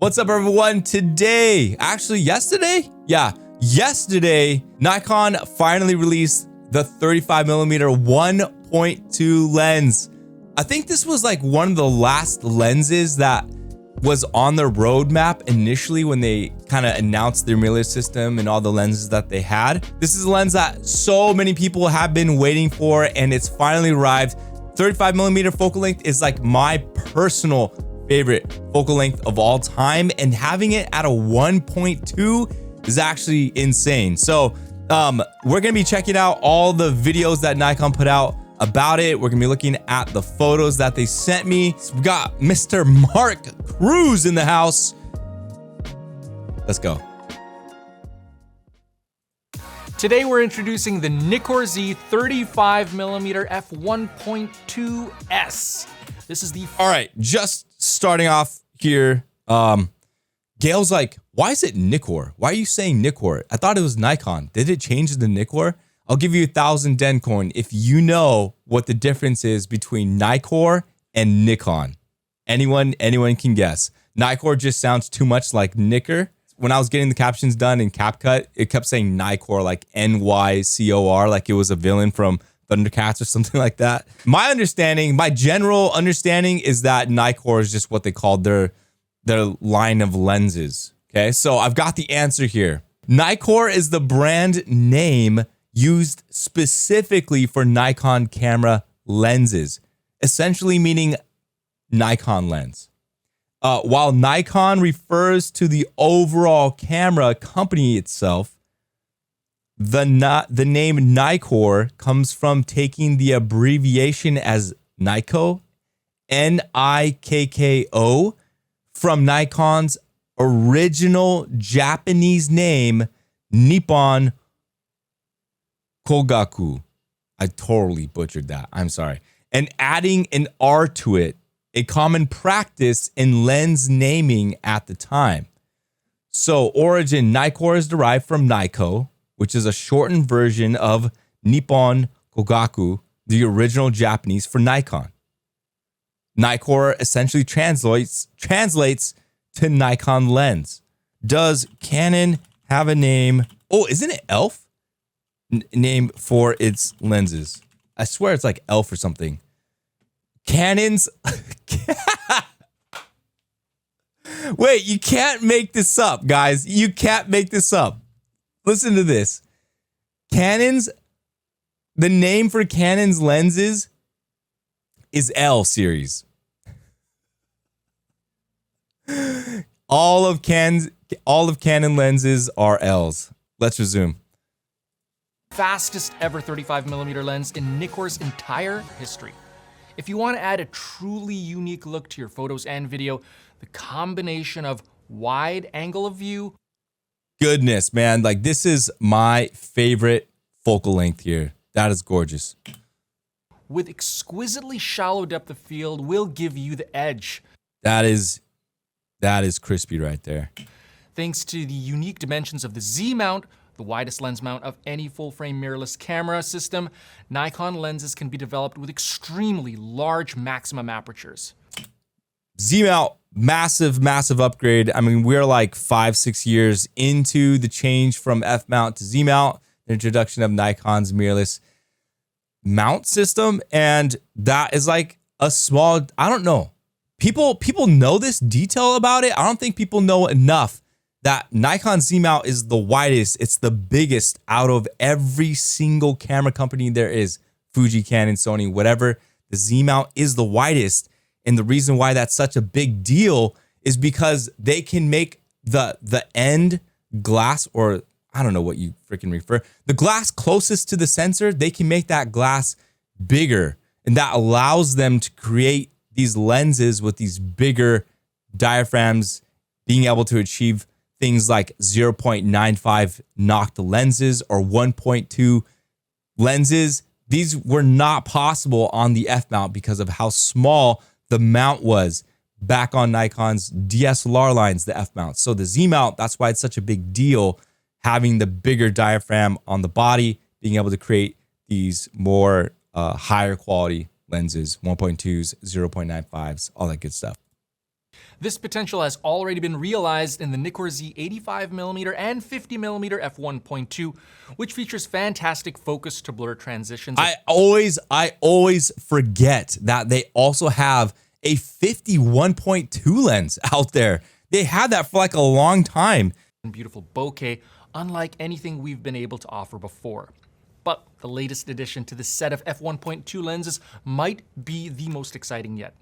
What's up, everyone? Today, actually yesterday, yesterday, Nikon finally released the 35mm 1.2 lens. I think this was like one of the last lenses that was on their roadmap initially when they kind of announced their mirrorless system and all the lenses that they had. This is a lens that so many people have been waiting for, and it's finally arrived. 35mm focal length is like my personal favorite focal length of all time, and having it at a 1.2 is actually insane. So we're gonna be checking out all the videos that Nikon put out about it. We're gonna be looking at the photos that they sent me. So we got Mr. Mark Cruz in the house. Let's go. Today we're introducing the Nikon Z 35mm f1.2s. This is the all right, just starting off here. Gail's like, why is it Nikon? Why are you saying Nikon? I thought it was Nikon. Did it change to Nikon? I'll give you 1,000 Den coin if you know what the difference is between Nikon and Nikon. Anyone can guess. Nikon just sounds too much like Nicker. When I was getting the captions done in CapCut, it kept saying Nikon, like N-Y-C-O-R, like it was a villain from Thundercats or something like that. My general understanding is that Nikon is just what they called their line of lenses. Okay, so I've got the answer here. Nikon is the brand name used specifically for Nikon camera lenses, essentially meaning Nikon lens. While Nikon refers to the overall camera company itself, the name Nikon comes from taking the abbreviation as Nikko, Nikko, from Nikon's original Japanese name, Nippon Kogaku. I totally butchered that. I'm sorry. And adding an R to it, a common practice in lens naming at the time. So origin, Nikon is derived from Nikko, which is a shortened version of Nippon Kogaku, the original Japanese for Nikon. Nikon essentially translates to Nikon lens. Does Canon have a name? Oh, isn't it ELF? Name for its lenses. I swear it's like ELF or something. Canon's. Wait, you can't make this up, guys. You can't make this up. Listen to this. The name for Canon's lenses is L series. All of Canon lenses are L's. Let's resume. fastest ever 35mm lens in Nikon's entire history. If you want to add a truly unique look to your photos and video, the combination of wide angle of view. Goodness, man. Like, this is my favorite focal length here. That is gorgeous. With exquisitely shallow depth of field will give you the edge. That is crispy right there. Thanks to the unique dimensions of the Z mount, the widest lens mount of any full-frame mirrorless camera system, Nikon lenses can be developed with extremely large maximum apertures. Z mount, massive upgrade. I mean, we're like 5-6 years into the change from F mount to Z mount, the introduction of Nikon's mirrorless mount system, and that is like a small, I don't know. People know this detail about it. I don't think people know enough that Nikon Z mount is the widest. It's the biggest out of every single camera company there is. Fuji, Canon, Sony, whatever. The Z mount is the widest. And the reason why that's such a big deal is because they can make the end glass, or I don't know what you freaking refer, the glass closest to the sensor, they can make that glass bigger. And that allows them to create these lenses with these bigger diaphragms, being able to achieve things like 0.95 Noct lenses or 1.2 lenses. These were not possible on the F mount because of how small the mount was back on Nikon's DSLR lines, the F mount. So the Z mount, that's why it's such a big deal, having the bigger diaphragm on the body, being able to create these more higher quality lenses, 1.2s, 0.95s, all that good stuff. This potential has already been realized in the Nikkor Z 85mm and 50mm f1.2, which features fantastic focus to blur transitions. I always forget that they also have a 51.2 lens out there. They had that for like a long time. Beautiful bokeh, unlike anything we've been able to offer before. But the latest addition to the set of f1.2 lenses might be the most exciting yet.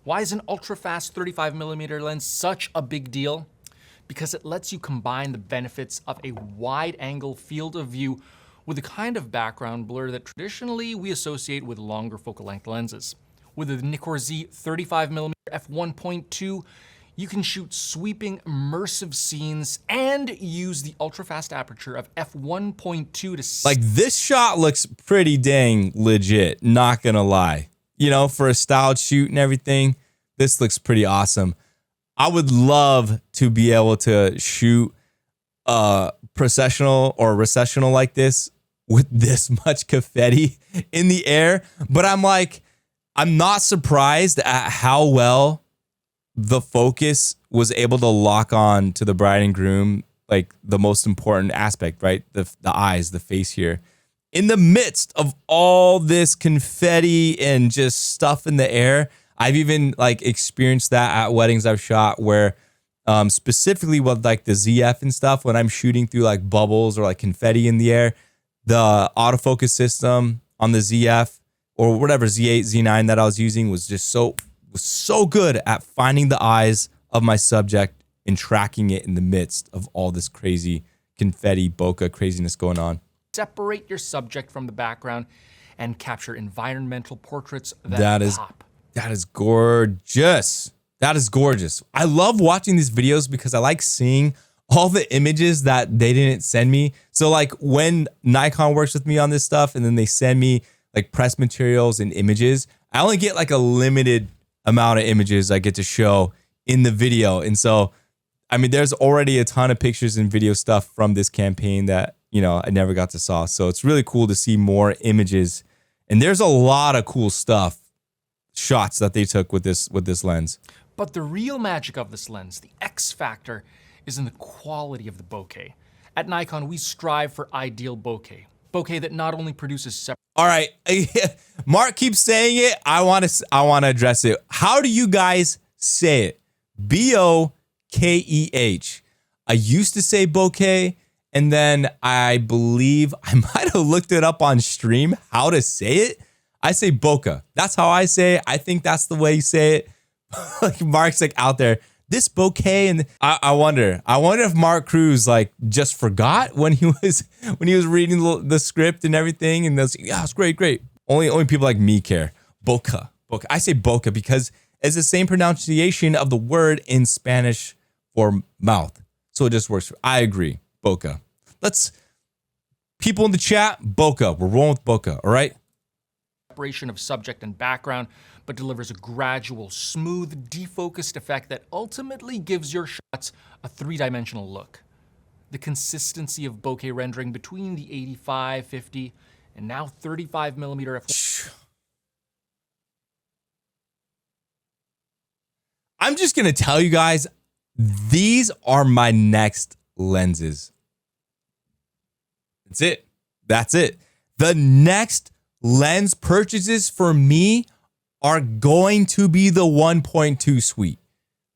Why is an ultra-fast 35mm lens such a big deal? Because it lets you combine the benefits of a wide-angle field of view with the kind of background blur that traditionally we associate with longer focal length lenses. With the Nikkor Z 35mm f1.2, you can shoot sweeping, immersive scenes and use the ultra-fast aperture of f1.2 to... Like, this shot looks pretty dang legit, not gonna lie. You know, for a styled shoot and everything, this looks pretty awesome. I would love to be able to shoot processional or recessional like this with this much confetti in the air. But I'm like, I'm not surprised at how well the focus was able to lock on to the bride and groom, like the most important aspect, right? The eyes, the face here. In the midst of all this confetti and just stuff in the air, I've even like experienced that at weddings I've shot where specifically with like the ZF and stuff, when I'm shooting through like bubbles or like confetti in the air, the autofocus system on the ZF or whatever Z8, Z9 that I was using was just so good at finding the eyes of my subject and tracking it in the midst of all this crazy confetti bokeh craziness going on. Separate your subject from the background and capture environmental portraits that pop. That is gorgeous. That is gorgeous. I love watching these videos because I like seeing all the images that they didn't send me. So like when Nikon works with me on this stuff and then they send me like press materials and images, I only get like a limited amount of images I get to show in the video. And so, I mean, there's already a ton of pictures and video stuff from this campaign that, you know, I never got to saw. So it's really cool to see more images. And there's a lot of cool stuff, shots that they took with this lens. But the real magic of this lens, the X factor, is in the quality of the bokeh. At Nikon, we strive for ideal bokeh. Bokeh that not only produces separate... All right, Mark keeps saying it. I want to address it. How do you guys say it? B-O-K-E-H. I used to say bokeh, and then I believe I might have looked it up on stream how to say it. I say bokeh. That's how I say it. I think that's the way you say it. Like Mark's like out there, this bokeh, and I wonder if Mark Cruz like just forgot when he was reading the script and everything, and those, yeah, it's great. Only people like me care. Bokeh. I say bokeh because it's the same pronunciation of the word in Spanish for mouth, so it just works. I agree. Bokeh. People in the chat, bokeh. We're rolling with bokeh. All right. Separation of subject and background, but delivers a gradual, smooth, defocused effect that ultimately gives your shots a three-dimensional look. The consistency of bokeh rendering between the 85, 50, and now 35mm f. I'm just gonna tell you guys, these are my next lenses. That's it. The next lens purchases for me are going to be the 1.2 suite,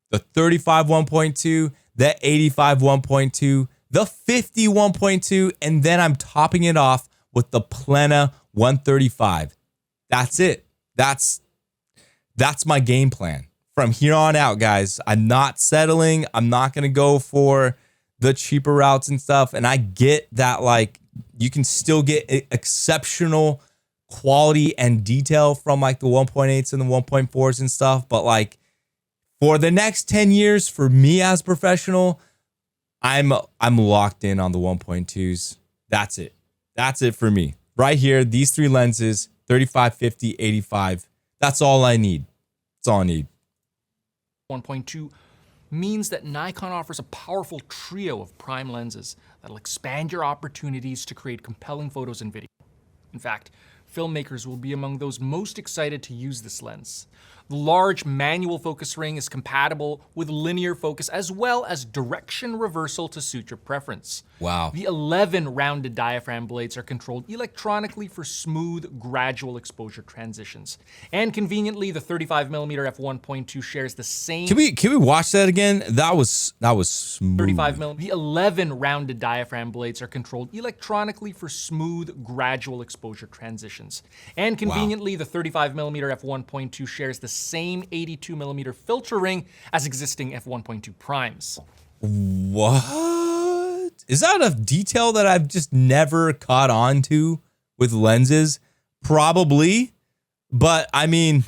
the 35 1.2, the 85 1.2, the 50 1.2, and then I'm topping it off with the Plena 135. That's it. That's my game plan from here on out, guys. I'm not settling. I'm not going to go for the cheaper routes and stuff. And I get that, like, you can still get exceptional quality and detail from like the 1.8s and the 1.4s and stuff. But like for the next 10 years, for me as a professional, I'm locked in on the 1.2s. That's it. That's it for me. Right here, these three lenses, 35, 50, 85. That's all I need. That's all I need. 1.2 means that Nikon offers a powerful trio of prime lenses that'll expand your opportunities to create compelling photos and video. In fact, filmmakers will be among those most excited to use this lens. The large manual focus ring is compatible with linear focus as well as direction reversal to suit your preference. Wow. The 11 rounded diaphragm blades are controlled electronically for smooth, gradual exposure transitions. And conveniently, the 35mm f1.2 shares the same. Can we watch that again? That was smooth. 35mm. The 11 rounded diaphragm blades are controlled electronically for smooth, gradual exposure transitions. And conveniently, the 35mm f1.2 shares the same 82mm filter ring as existing f1.2 primes. What? Is that a detail that I've just never caught on to with lenses? Probably, but I mean,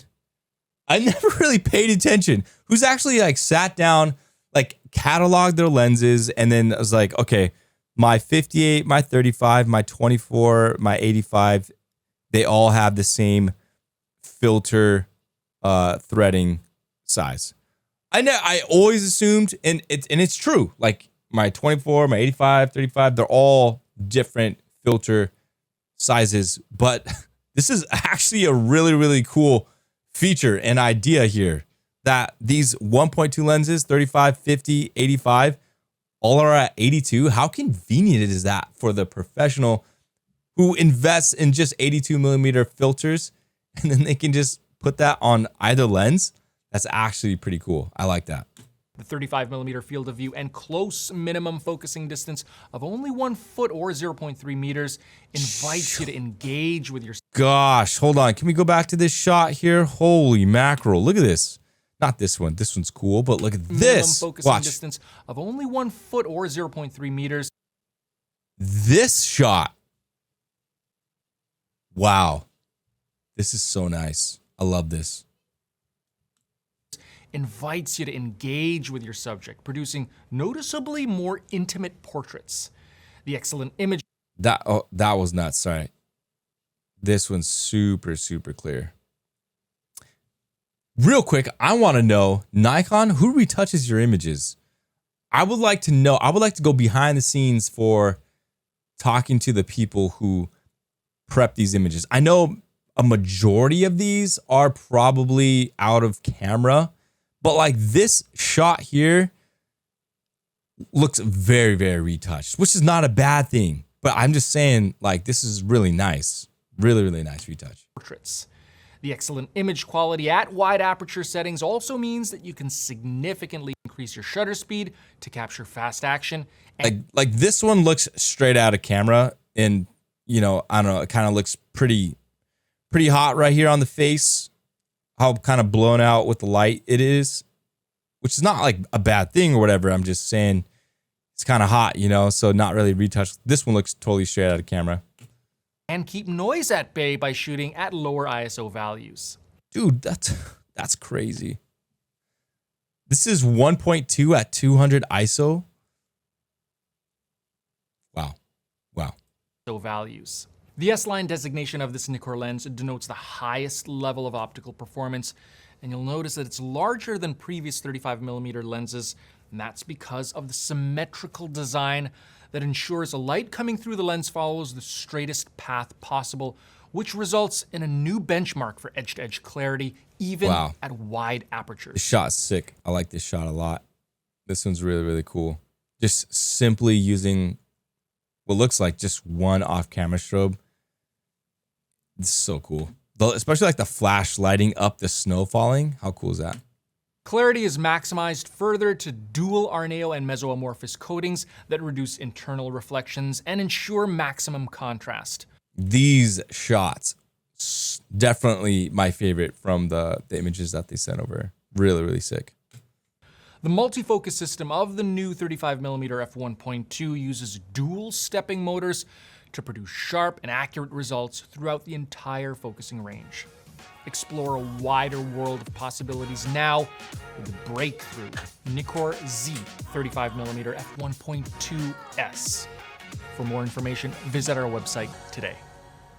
I never really paid attention. Who's actually like sat down, like cataloged their lenses, and then I was like, okay, my 58, my 35, my 24, my 85, they all have the same filter threading size. I always assumed, and it's true, like my 24, my 85, 35, they're all different filter sizes, but this is actually a really, really cool feature and idea here that these 1.2 lenses, 35, 50, 85, all are at 82. How convenient is that for the professional who invests in just 82mm filters, and then they can just put that on either lens? That's actually pretty cool. I like that. The 35mm field of view and close minimum focusing distance of only 1 foot or 0.3 meters invites you to engage with your. Gosh, hold on. Can we go back to this shot here? Holy mackerel. Look at this. Not this one. This one's cool, but look at this. Minimum focusing Watch. distance of only 1 foot or 0.3 meters. This shot. Wow. This is so nice. I love this. Invites you to engage with your subject, producing noticeably more intimate portraits. The excellent image. That was nuts. Sorry. This one's super, super clear. Real quick, I want to know, Nikon, who retouches your images? I would like to know. I would like to go behind the scenes for talking to the people who prep these images. I know a majority of these are probably out of camera, but like this shot here looks very, very retouched, which is not a bad thing. But I'm just saying, like, this is really nice. Really, really nice retouch. Portraits. The excellent image quality at wide aperture settings also means that you can significantly increase your shutter speed to capture fast action. Like this one looks straight out of camera, and you know, I don't know, it kind of looks pretty hot right here on the face. How kind of blown out with the light it is, which is not like a bad thing or whatever. I'm just saying it's kind of hot, you know, so not really retouched. This one looks totally straight out of camera. And keep noise at bay by shooting at lower ISO values. Dude, that's crazy. This is 1.2 at 200 ISO. Wow. Values. The S-line designation of this Nikon lens denotes the highest level of optical performance, and you'll notice that it's larger than previous 35mm lenses, and that's because of the symmetrical design that ensures a light coming through the lens follows the straightest path possible, which results in a new benchmark for edge-to-edge clarity, even at wide apertures. This shot's sick. I like this shot a lot. This one's really, really cool. Just simply using what looks like just one off-camera strobe. This is so cool. Especially like the flash lighting up the snow falling. How cool is that? Clarity is maximized further to dual Arneo and mesoamorphous coatings that reduce internal reflections and ensure maximum contrast. These shots, definitely my favorite from the images that they sent over. Really, really sick. The multi-focus system of the new 35mm f1.2 uses dual stepping motors to produce sharp and accurate results throughout the entire focusing range. Explore a wider world of possibilities now with the breakthrough Nikon Z 35mm f1.2S. For more information, visit our website today.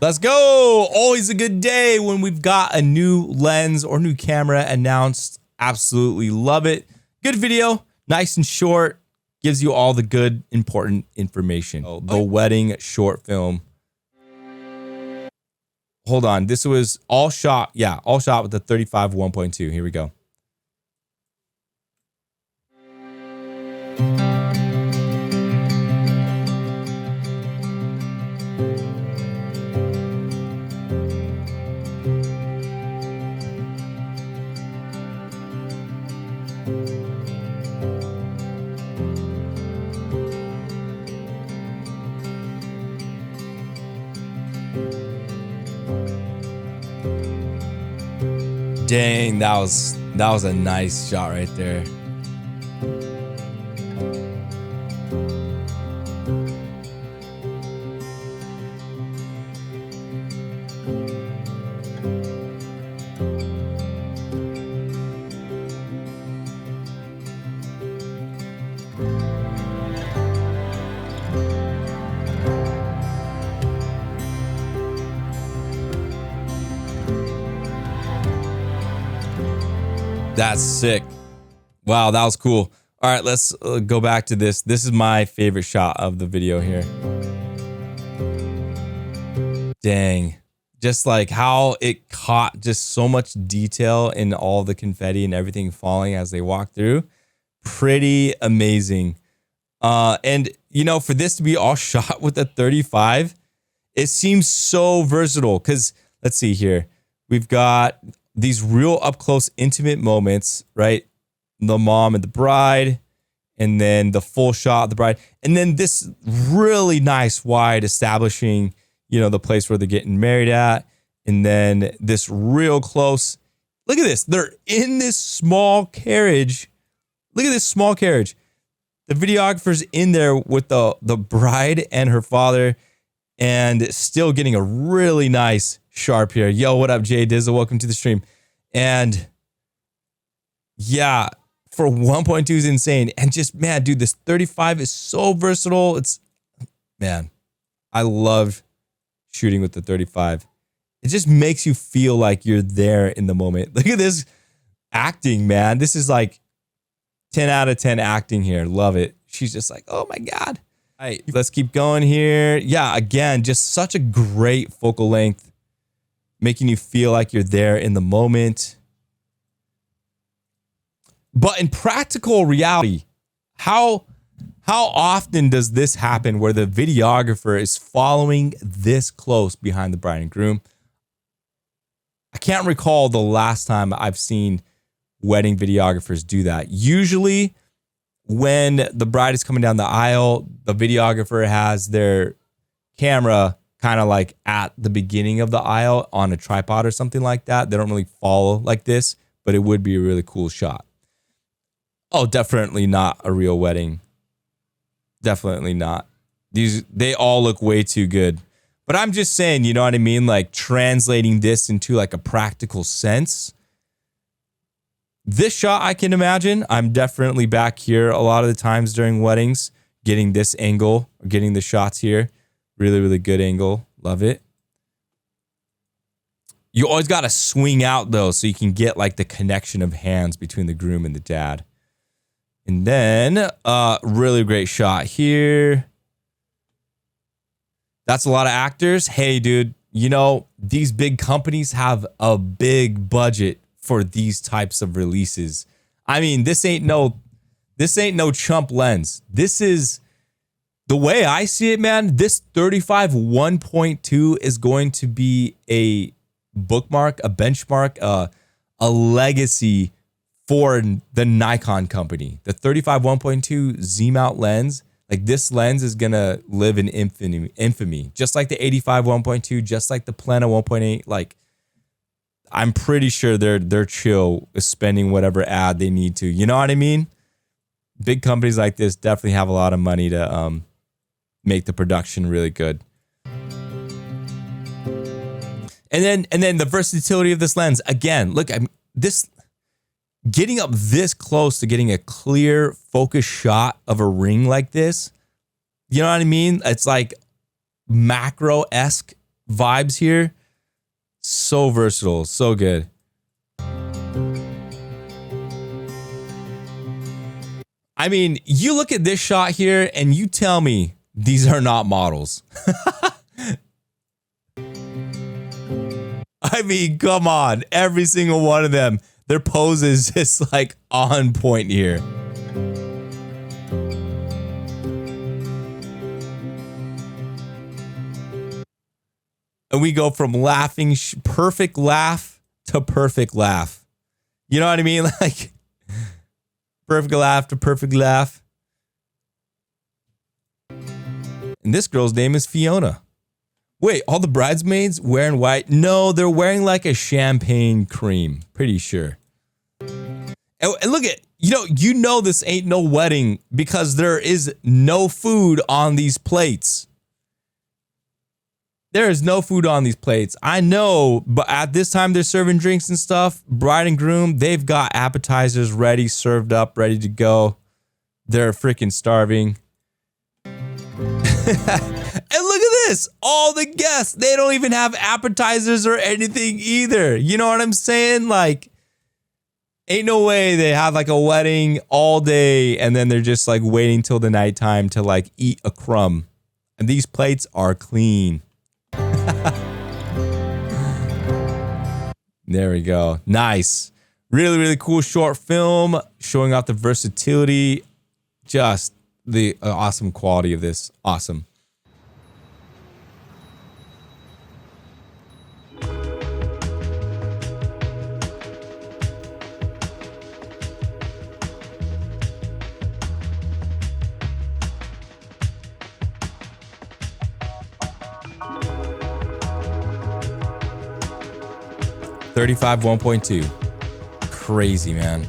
Let's go! Always a good day when we've got a new lens or new camera announced. Absolutely love it. Good video, nice and short, gives you all the good, important information. The wedding short film. hold on. This was all shot. Yeah, all shot with the 35 1.2. Here we go. Dang, that was a nice shot right there. That's sick. Wow, that was cool. All right, let's go back to this. This is my favorite shot of the video here. Dang. Just like how it caught just so much detail in all the confetti and everything falling as they walk through. Pretty amazing. And, you know, for this to be all shot with a 35, it seems so versatile because let's see here. We've got these real up close, intimate moments, right? The mom and the bride, and then the full shot of the bride. And then this really nice wide establishing, you know, the place where they're getting married at. And then this real close. Look at this. They're in this small carriage. Look at this small carriage. The videographer's in there with the bride and her father and still getting a really nice sharp here. Yo, what up, Jay Dizzle? Welcome to the stream. And yeah, for 1.2 is insane. And just, man, dude, this 35 is so versatile. It's, man, I love shooting with the 35. It just makes you feel like you're there in the moment. Look at this acting, man. This is like 10 out of 10 acting here. Love it. She's just like, oh my God. All right, let's keep going here. Yeah, again, just such a great focal length, making you feel like you're there in the moment. But in practical reality, how often does this happen where the videographer is following this close behind the bride and groom? I can't recall the last time I've seen wedding videographers do that. Usually when the bride is coming down the aisle, the videographer has their camera kind of like at the beginning of the aisle on a tripod or something like that. They don't really follow like this, but it would be a really cool shot. Oh, definitely not a real wedding. Definitely not. They all look way too good. But I'm just saying, you know what I mean? Like translating this into like a practical sense. This shot, I can imagine. I'm definitely back here a lot of the times during weddings, getting this angle, or getting the shots here. Really, really good angle. Love it. You always got to swing out though, so you can get like the connection of hands between the groom and the dad. And then, really great shot here. That's a lot of actors. Hey, dude, you know, these big companies have a big budget for these types of releases. I mean, this ain't no chump lens. This is the way I see it, man. This 35 1.2 is going to be a bookmark, a benchmark, a legacy for the Nikon company. The 35 1.2 zoom out lens, like this lens is gonna live in infamy, just like the 85 1.2, just like the Plena 1.8. Like, I'm pretty sure they're chill with spending whatever ad they need to. You know what I mean? Big companies like this definitely have a lot of money to make the production really good. And then the versatility of this lens. Again, look, this getting up this close to getting a clear focus shot of a ring like this. You know what I mean? It's like macro-esque vibes here. So versatile, so good. I mean, you look at this shot here and you tell me these are not models. I mean, come on. Every single one of them, their pose is just like on point here. And we go from laughing, perfect laugh to perfect laugh. You know what I mean? Like perfect laugh to perfect laugh. And this girl's name is Fiona. Wait, all the bridesmaids wearing white? No, they're wearing like a champagne cream. Pretty sure. And look at, you know this ain't no wedding because there is no food on these plates. There is no food on these plates. I know, but at this time they're serving drinks and stuff. Bride and groom, they've got appetizers ready, served up, ready to go. They're freaking starving. And look at this. All the guests, they don't even have appetizers or anything either. You know what I'm saying? Like, ain't no way they have like a wedding all day and then they're just like waiting till the nighttime to like eat a crumb. And these plates are clean. There we go. Nice. Really, really cool short film showing off the versatility. Just the awesome quality of this. Awesome. .35 1.2. Crazy, man.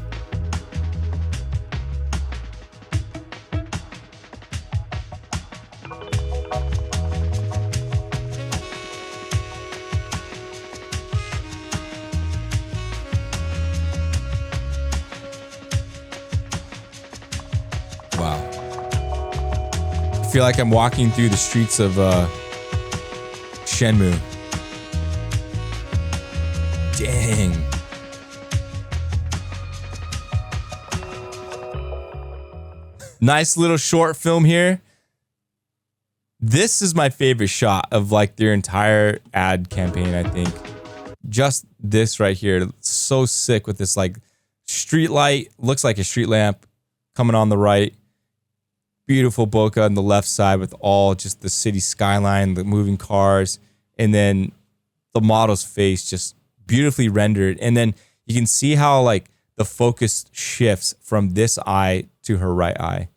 Wow. I feel like I'm walking through the streets of Shenmue. Dang. Nice little short film here. This is my favorite shot of like their entire ad campaign, I think. Just this right here. So sick with this like street light. Looks like a street lamp coming on the right. Beautiful bokeh on the left side with all just the city skyline, the moving cars, and then the model's face just beautifully rendered. And then you can see how like the focus shifts from this eye to her right eye.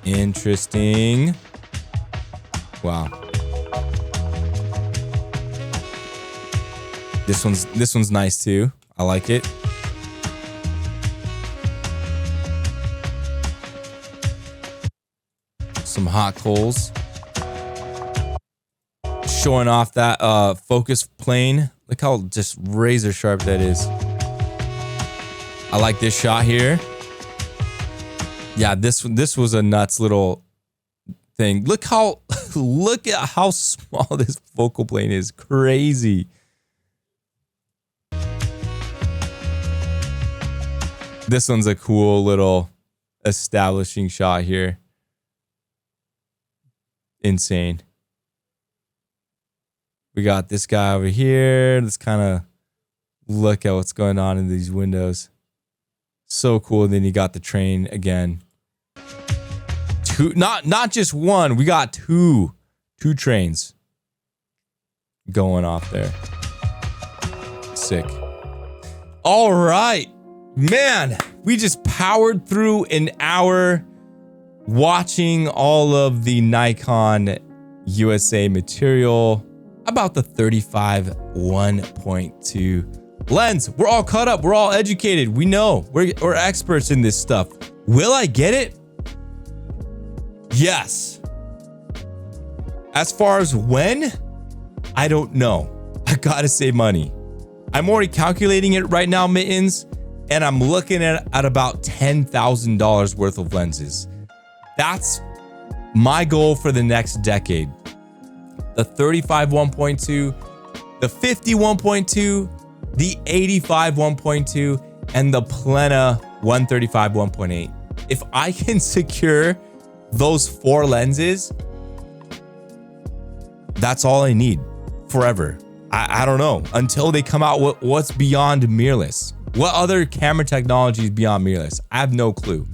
Interesting. Wow. This one's nice too. I like it. Some hot coals. Showing off that focus plane. Look how just razor sharp that is. I like this shot here. Yeah, this was a nuts little thing. Look at how small this focal plane is. Crazy. This one's a cool little establishing shot here. Insane. We got this guy over here. Let's kind of look at what's going on in these windows. So cool. And then you got the train again. Two, not just one. We got two trains going off there. Sick. All right, man. We just powered through an hour watching all of the Nikon USA material about the 35 1.2 lens. We're all caught up. We're all educated. We know we're experts in this stuff. Will I get it? Yes. As far as when, I don't know. I gotta save money. I'm already calculating it right now, Mittens, and I'm looking at about $10,000 worth of lenses. That's my goal for the next decade. The 35 1.2, the 50 1.2, the 85 1.2, and the Plena 135 1.8. If I can secure those four lenses, That's all I need forever. I don't know, until they come out with what's beyond mirrorless. What other camera technology is beyond mirrorless? I have no clue.